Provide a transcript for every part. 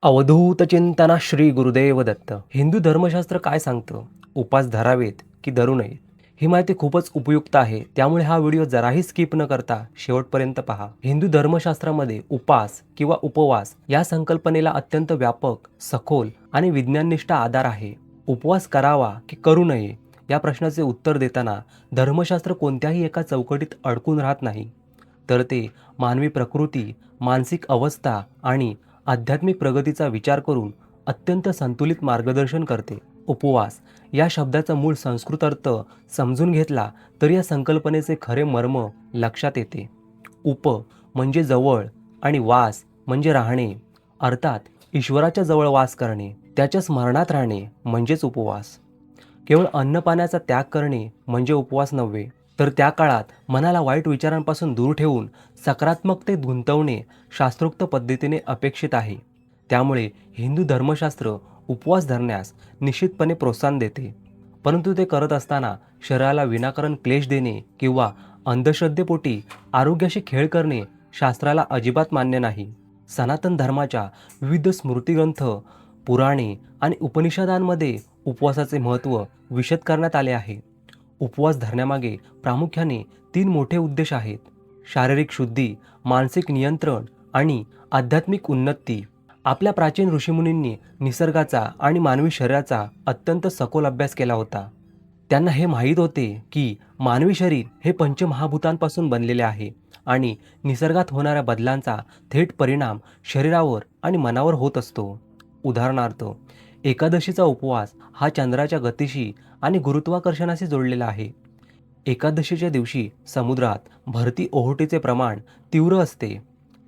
अवधूत चिंतना श्री गुरुदेव दत्त. हिंदू धर्मशास्त्र काय सांगतं? उपास धरावेत की धरू नये? ही माहिती खूपच उपयुक्त आहे, त्यामुळे हा व्हिडिओ जराही स्किप न करता शेवटपर्यंत पहा. हिंदू धर्मशास्त्रामध्ये उपास किंवा उपवास या संकल्पनेला अत्यंत व्यापक, सखोल आणि विज्ञाननिष्ठ आधार आहे. उपवास करावा की करू नये या प्रश्नाचे उत्तर देताना धर्मशास्त्र कोणत्याही एका चौकटीत अडकून राहत नाही, तर ते मानवी प्रकृती, मानसिक अवस्था आणि आध्यात्मिक प्रगतीचा विचार करून अत्यंत संतुलित मार्गदर्शन करते. उपवास या शब्दाचा मूळ संस्कृत अर्थ समजून घेतला तर या संकल्पनेचे खरे मर्म लक्षात येते. उप म्हणजे जवळ आणि वास म्हणजे राहणे, अर्थात ईश्वराच्या जवळ वास करणे, त्याच्या स्मरणात राहणे म्हणजेच उपवास. केवळ अन्नपाण्याचा त्याग करणे म्हणजे उपवास नव्हे, तर त्या काळात मनाला वाईट विचारांपासून दूर ठेवून सकारात्मकतेत गुंतवणे शास्त्रोक्त पद्धतीने अपेक्षित आहे. त्यामुळे हिंदू धर्मशास्त्र उपवास धरण्यास निश्चितपणे प्रोत्साहन देते. परंतु ते करत असताना शरीराला विनाकारण क्लेश देणे किंवा अंधश्रद्धेपोटी आरोग्याशी खेळ करणे शास्त्राला अजिबात मान्य नाही. सनातन धर्माच्या विविध स्मृतिग्रंथ, पुराणे आणि उपनिषदांमध्ये उपवासाचे महत्त्व विशद करण्यात आले आहे. उपवास धरण्यामागे प्रामुख्याने 3 मोठे उद्देश आहेत: शारीरिक शुद्धी, मानसिक नियंत्रण आणि आध्यात्मिक उन्नती. आपल्या प्राचीन ऋषीमुनींनी निसर्गाचा आणि मानवी शरीराचा अत्यंत सखोल अभ्यास केला होता. त्यांना हे माहीत होते की मानवी शरीर हे पंचमहाभूतांपासून बनलेले आहे आणि निसर्गात होणाऱ्या बदलांचा थेट परिणाम शरीरावर आणि मनावर होत असतो. उदाहरणार्थ, एकादशीचा उपवास हा चंद्राच्या गतीशी आणि गुरुत्वाकर्षणाशी जोडलेला आहे. एकादशीच्या दिवशी समुद्रात भरती ओहोटीचे प्रमाण तीव्र असते.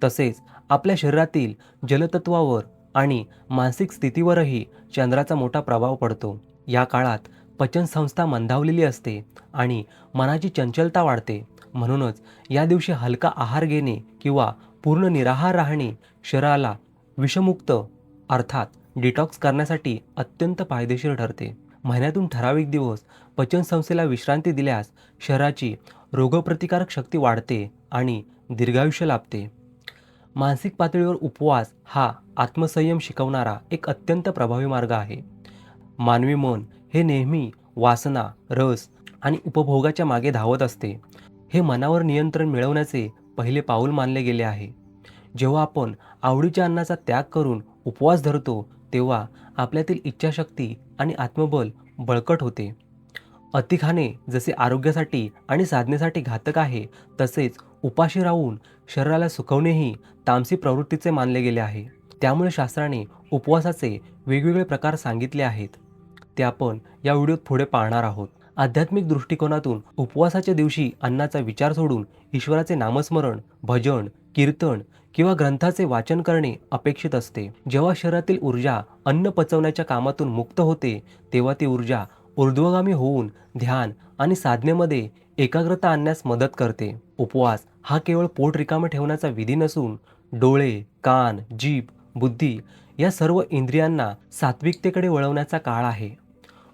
तसेच आपल्या शरीरातील जलतत्वावर आणि मानसिक स्थितीवरही चंद्राचा मोठा प्रभाव पडतो. या काळात पचनसंस्था मंदावलेली असते आणि मनाची चंचलता वाढते. म्हणूनच या दिवशी हलका आहार घेणे किंवा पूर्ण निराहार राहणे शरीराला विषमुक्त अर्थात डिटॉक्स करण्यासाठी अत्यंत फायदेशीर ठरते. महिन्यातून ठराविक दिवस पचनसंस्थेला विश्रांती दिल्यास शरीराची रोगप्रतिकारक शक्ती वाढते आणि दीर्घायुष्य लाभते. मानसिक पातळीवर उपवास हा आत्मसंयम शिकवणारा एक अत्यंत प्रभावी मार्ग आहे. मानवी मन हे नेहमी वासना, रस आणि उपभोगाच्या मागे धावत असते. हे मनावर नियंत्रण मिळवण्याचे पहिले पाऊल मानले गेले आहे. जेव्हा आपण आवडीच्या अन्नाचा त्याग करून उपवास धरतो, तेव्हा आपल्यातील इच्छाशक्ती आणि आत्मबल बळकट होते. अति खाणे जसे आरोग्यासाठी आणि साधनेसाठी घातक आहे, तसेच उपाशी राहून शरीराला सुकवणेही तामसी प्रवृत्तीचे मानले गेले आहे. त्यामुळे शास्त्राने उपवासाचे वेगवेगळे प्रकार सांगितले आहेत. ते आपण या व्हिडिओत पुढे पाहणार आहोत. आध्यात्मिक दृष्टिकोनातून उपवासाच्या दिवशी अन्नाचा विचार सोडून ईश्वराचे नामस्मरण, भजन, कीर्तन किंवा ग्रंथाचे वाचन करणे अपेक्षित असते. जेव्हा शरीरातील ऊर्जा अन्न पचवण्याच्या कामातून मुक्त होते, तेव्हा ती ऊर्जा ऊर्ध्वगामी होऊन ध्यान आणि साधनेमध्ये एकाग्रता आणण्यास मदत करते. उपवास हा केवळ पोट रिकामे ठेवण्याचा विधी नसून डोळे, कान, जीभ, बुद्धी या सर्व इंद्रियांना सात्विकतेकडे वळवण्याचा काळ आहे.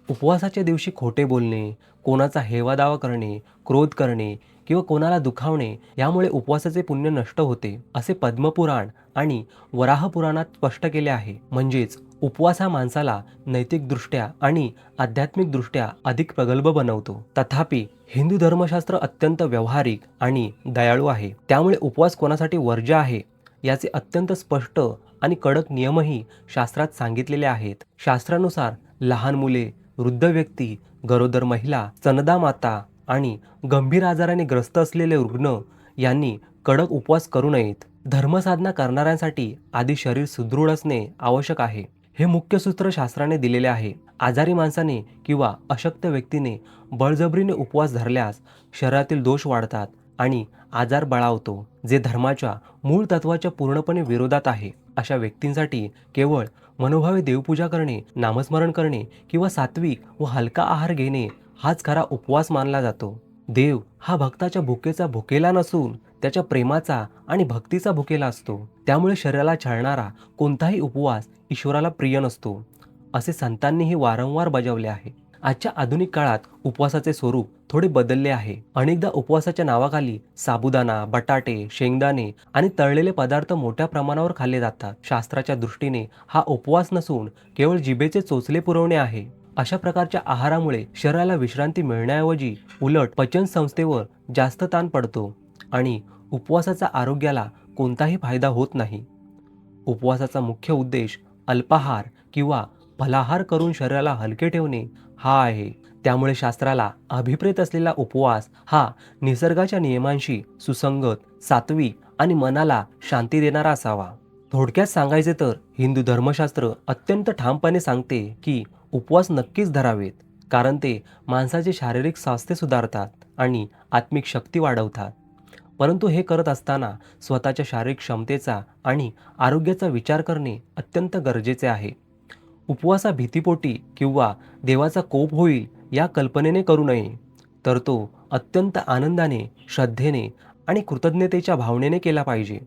उपवासाच्या दिवशी खोटे बोलणे, कोणाचा हेवादावा करणे, क्रोध करणे किंवा कोणाला दुखावणे यामुळे उपवासाचे पुण्य नष्ट होते, असे पद्मपुराण आणि वराह पुराणात स्पष्ट केले आहे. म्हणजेच उपवास हा माणसाला नैतिकदृष्ट्या आणि आध्यात्मिकदृष्ट्या अधिक प्रगल्भ बनवतो. तथापि हिंदू धर्मशास्त्र अत्यंत व्यावहारिक आणि दयाळू आहे. त्यामुळे उपवास कोणासाठी वर्ज्य आहे याचे अत्यंत स्पष्ट आणि कडक नियमही शास्त्रात सांगितलेले आहेत. शास्त्रानुसार लहान मुले, वृद्ध व्यक्ती, गरोदर महिला, स्तनदा माता आणि गंभीर आजाराने ग्रस्त असलेले रुग्ण यांनी कडक उपवास करू नयेत. धर्मसाधना करणाऱ्यांसाठी आधी शरीर सुदृढ असणे आवश्यक आहे. हे मुख्य सूत्र शास्त्राने दिलेले आहे. आजारी माणसाने किंवा अशक्त व्यक्तीने बळजबरीने उपवास धरल्यास शरीरातील दोष वाढतात आणि आजार बळावतो, जे धर्माच्या मूळ तत्वाच्या पूर्णपणे विरोधात आहे. अशा व्यक्तींसाठी केवळ मनोभावे देवपूजा करणे, नामस्मरण करणे किंवा सात्विक व हलका आहार घेणे हाच खरा उपवास मानला जातो. देव हा भक्ताच्या भुकेचा भुकेला नसून त्याच्या प्रेमाचा आणि भक्तीचा भुकेला असतो. त्यामुळे शरीराला छळणारा कोणताही उपवास ईश्वराला प्रिय नसतो, असे संतांनीही वारंवार बजावले आहे. आजच्या आधुनिक काळात उपवासाचे स्वरूप थोडे बदलले आहे. अनेकदा उपवासाच्या नावाखाली साबुदाणा, बटाटे, शेंगदाणे आणि तळलेले पदार्थ मोठ्या प्रमाणावर खाल्ले जातात. शास्त्राच्या दृष्टीने हा उपवास नसून केवळ जिभेचे चोचले पुरवणे आहे. अशा प्रकारच्या आहारामुळे शरीराला विश्रांती मिळण्याऐवजी उलट पचन संस्थेवर जास्त ताण पडतो आणि उपवासाचा आरोग्याला कोणताही फायदा होत नाही. उपवासाचा मुख्य उद्देश अल्पाहार किंवा फलाहार करून शरीराला हलके ठेवणे हा आहे. त्यामुळे शास्त्राला अभिप्रेत असलेला उपवास हा निसर्गाच्या नियमांशी सुसंगत, सात्विक आणि मनाला शांती देणारा असावा. थोडक्यात सांगायचे तर हिंदू धर्मशास्त्र अत्यंत ठामपणे सांगते की उपवास नक्कीच धरावेत, कारण ते माणसाचे शारीरिक स्वास्थ्य सुधारतात आणि आत्मिक शक्ती वाढवतात. परंतु हे करत असताना स्वतःच्या शारीरिक क्षमतेचा आणि आरोग्याचा विचार करणे अत्यंत गरजेचे आहे. उपवासा भीतीपोटी किंवा देवाचा कोप होईल या कल्पनेने करू नये, तर तो अत्यंत आनंदाने, श्रद्धेने आणि कृतज्ञतेच्या भावनेने केला पाहिजे.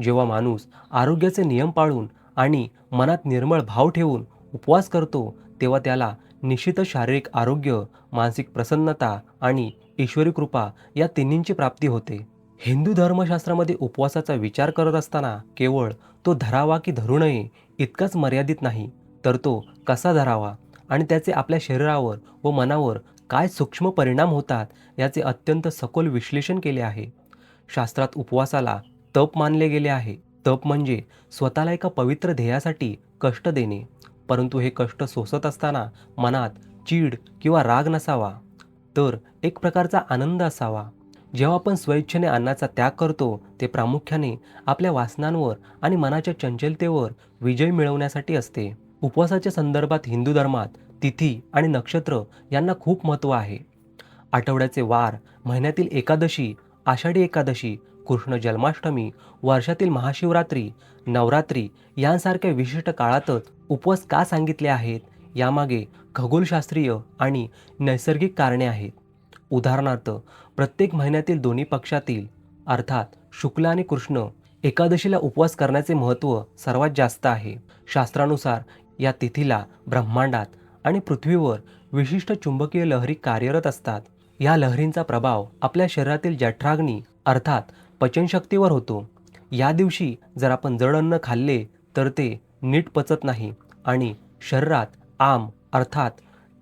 जेव्हा माणूस आरोग्याचे नियम पाळून आणि मनात निर्मळ भाव ठेवून उपवास करतो, तेव्हा त्याला निश्चितच शारीरिक आरोग्य, मानसिक प्रसन्नता आणि ईश्वरी कृपा या तिन्हींची प्राप्ती होते. हिंदू धर्मशास्त्रामध्ये उपवासाचा विचार करत असताना केवळ तो धरावा की धरू नये इतकाच मर्यादित नाही, तर तो कसा धरावा आणि त्याचे आपल्या शरीरावर व मनावर काय सूक्ष्म परिणाम होतात याचे अत्यंत सखोल विश्लेषण केले आहे. शास्त्रात उपवासाला तप मानले गेले आहे. तप म्हणजे स्वतःला एका पवित्र ध्येयासाठी कष्ट देणे, परंतु हे कष्ट सोसत असताना मनात चीड किंवा राग नसावा, तर एक प्रकारचा आनंद असावा. जेव्हा आपण स्वेच्छेने अन्नाचा त्याग करतो, ते प्रामुख्याने आपल्या वासनांवर आणि मनाच्या चंचलतेवर विजय मिळवण्यासाठी असते. उपवासाच्या संदर्भात हिंदू धर्मात तिथी आणि नक्षत्र यांना खूप महत्त्व आहे. आठवड्याचे वार, महिन्यातील एकादशी, आषाढी एकादशी, कृष्ण जन्माष्टमी, वर्षातील महाशिवरात्री, नवरात्री यांसारख्या विशिष्ट काळातच उपवास का सांगितले आहेत, यामागे खगोलशास्त्रीय आणि नैसर्गिक कारणे आहेत. उदाहरणार्थ, प्रत्येक महिन्यातील दोन्ही पक्षातील अर्थात शुक्ल आणि कृष्ण एकादशीला उपवास करण्याचे महत्त्व सर्वात जास्त आहे. शास्त्रानुसार या तिथीला ब्रह्मांडात आणि पृथ्वीवर विशिष्ट चुंबकीय लहरी कार्यरत असतात. या लहरींचा प्रभाव आपल्या शरीरातील जठराग्नी अर्थात पचनशक्तीवर होतो. या दिवशी जर आपण जड अन्न खाल्ले तर ते नीट पचत नाही आणि शरीरात आम अर्थात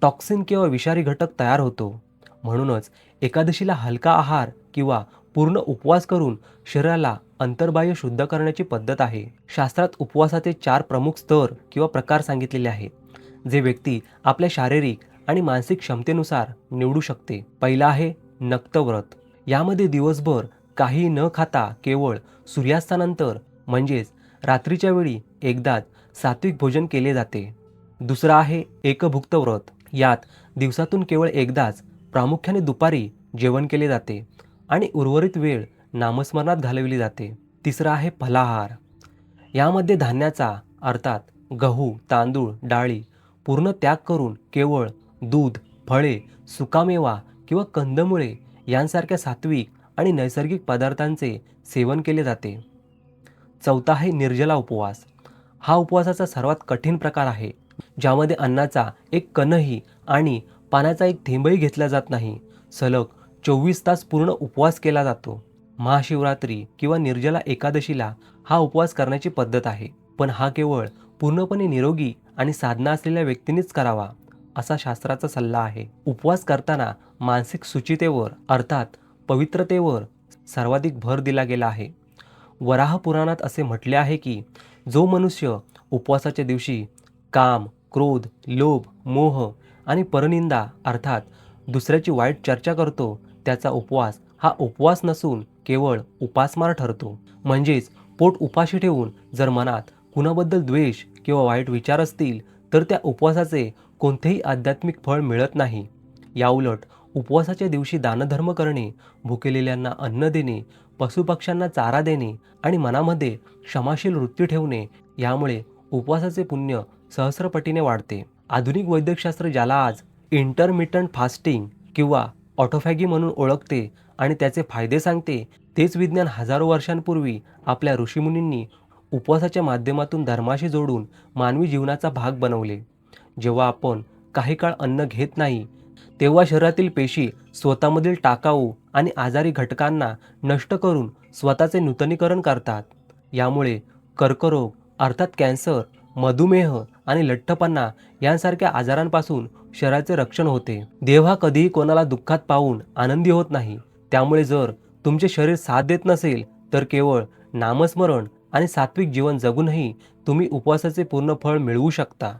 टॉक्सिन किंवा विषारी घटक तयार होतो. म्हणूनच एकादशीला हलका आहार किंवा पूर्ण उपवास करून शरीराला अंतर्बाह्य शुद्ध करण्याची पद्धत आहे. शास्त्रात उपवासाचे 4 प्रमुख स्तर किंवा प्रकार सांगितलेले आहेत, जे व्यक्ती आपल्या शारीरिक आणि मानसिक क्षमतेनुसार निवडू शकते. पहिला आहे नक्तव्रत. यामध्ये दिवसभर काही न खाता केवळ सूर्यास्तानंतर म्हणजेच रात्रीच्या वेळी एकदाच सात्विक भोजन केले जाते. दुसरा आहे एकभुक्त व्रत. यात दिवसातून केवळ एकदाच प्रामुख्याने दुपारी जेवण केले जाते आणि उर्वरित वेळ नामस्मरणात घालवली जाते. तिसरा आहे फलाहार. यामध्ये धान्याचा अर्थात गहू, तांदूळ, डाळी पूर्ण त्याग करून केवळ दूध, फळे, सुकामेवा किंवा कंदमुळे यांसारख्या सात्विक आणि नैसर्गिक पदार्थांचे सेवन केले जाते. चौथा आहे निर्जला उपवास. हा उपवासाचा सर्वात कठीण प्रकार आहे, ज्यामध्ये अन्नाचा एक कणही आणि पाण्याचा एक थेंबही घेतला जात नाही. सलग 24 तास पूर्ण उपवास केला जातो. महाशिवरात्री किंवा निर्जला एकादशीला हा उपवास करण्याची पद्धत आहे, पण हा केवळ पूर्णपणे निरोगी आणि साधना असलेल्या व्यक्तींनीच करावा असा शास्त्राचा सल्ला आहे. उपवास करताना मानसिक शुचितेवर अर्थात पवित्रतेवर सर्वाधिक भर दिला गेला आहे. वराह पुराणात असे म्हटले आहे की जो मनुष्य उपवासाच्या दिवशी काम, क्रोध, लोभ, मोह आणि परनिंदा अर्थात दुसऱ्याची वाईट चर्चा करतो, त्याचा उपवास हा उपवास नसून केवळ उपासमार ठरतो. म्हणजेच पोट उपाशी ठेवून जर मनात कुणाबद्दल द्वेष किंवा वाईट विचार असतील तर त्या उपवासाचे कोणतेही आध्यात्मिक फळ मिळत नाही. याउलट उपवासाच्या दिवशी दानधर्म करणे, भुकेलेल्यांना अन्न देणे, पशुपक्ष्यांना चारा देणे आणि मनामध्ये क्षमाशील वृत्ती ठेवणे यामुळे उपवासाचे पुण्य सहस्रपटीने वाढते. आधुनिक वैद्यकशास्त्र ज्याला आज इंटरमिटंट फास्टिंग किंवा ऑटोफॅगी म्हणून ओळखते आणि त्याचे फायदे सांगते, तेच विज्ञान हजारो वर्षांपूर्वी आपल्या ऋषीमुनींनी उपवासाच्या माध्यमातून धर्माशी जोडून मानवी जीवनाचा भाग बनवले. जेव्हा आपण काही काळ अन्न घेत नाही, तेव्हा शरीरातील पेशी स्वतःमधील टाकाऊ आणि आजारी घटकांना नष्ट करून स्वतःचे नूतनीकरण करतात. यामुळे कर्करोग अर्थात कॅन्सर, मधुमेह आणि लठ्ठपणा यांसारख्या आजारांपासून शरीराचे रक्षण होते. देव हा कधीही कोणाला दुःखात पाहून आनंदी होत नाही. त्यामुळे जर तुमचे शरीर साथ देत नसेल तर केवळ नामस्मरण आणि सात्विक जीवन जगूनही तुम्ही उपवासाचे पूर्ण फळ मिळवू शकता.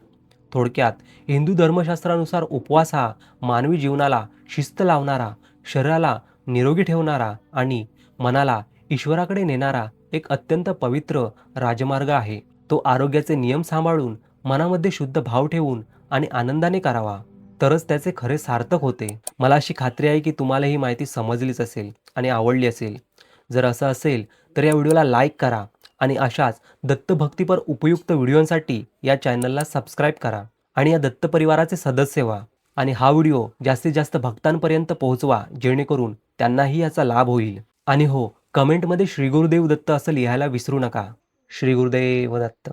थोडक्यात हिंदू धर्मशास्त्रानुसार उपवास हा मानवी जीवनाला शिस्त लावणारा, शरीराला निरोगी ठेवणारा आणि मनाला ईश्वराकडे नेणारा एक अत्यंत पवित्र राजमार्ग आहे. तो आरोग्याचे नियम सांभाळून, मनामध्ये शुद्ध भाव ठेवून आणि आनंदाने करावा, तरच त्याचे खरे सार्थक होते. मला अशी खात्री आहे की तुम्हाला ही माहिती समजलीच असेल आणि आवडली असेल. जर असं असेल तर या व्हिडिओला लाईक करा आणि अशाच दत्तभक्तीपर उपयुक्त व्हिडिओंसाठी या चॅनलला सबस्क्राईब करा आणि या दत्त परिवाराचे सदस्य व्हा आणि हा व्हिडिओ जास्तीत जास्त भक्तांपर्यंत पोहोचवा, जेणेकरून त्यांनाही याचा लाभ होईल. आणि हो, कमेंटमध्ये श्री गुरुदेव दत्त असं लिहायला विसरू नका. श्री गुरुदेव दत्त.